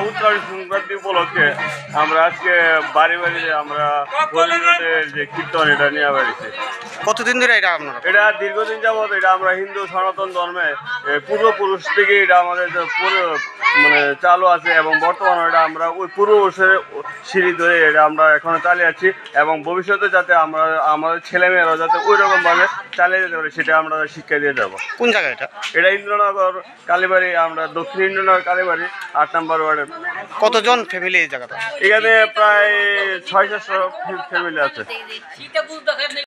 উত্তরায়ণ সংক্রান্তি উপলক্ষে আমরা আজকে বাড়ি বাড়িতে আমরা যে কীর্তন এটা নিয়ে বেরিয়েছি। কতদিন ধরে এটা আপনার? এটা দীর্ঘদিন যাবৎ এটা আমরা হিন্দু সনাতন ধর্মে পূর্বপুরুষ থেকে এটা আমাদের মানে চালু আছে এবং বর্তমানে এটা আমরা ওই পূর্বপুরুষের সিঁড়ি ধরে এটা আমরা এখনো চালিয়ে যাচ্ছি এবং ভবিষ্যতে যাতে আমরা আমাদের ছেলেমেয়েরা যাতে ওই রকমভাবে চালিয়ে যেতে পারে সেটা আমরা শিক্ষা দিয়ে যাবো। কোন জায়গা এটা? এটা ইন্দ্রনগর কালীবাড়ি, আমরা দক্ষিণ ইন্দ্রনগর কালীবাড়ি 8 নম্বর ওয়ার্ডে। কতজন ফ্যামিলি এই জায়গাটা? এখানে প্রায় 600 ফ্যামিলি আছে।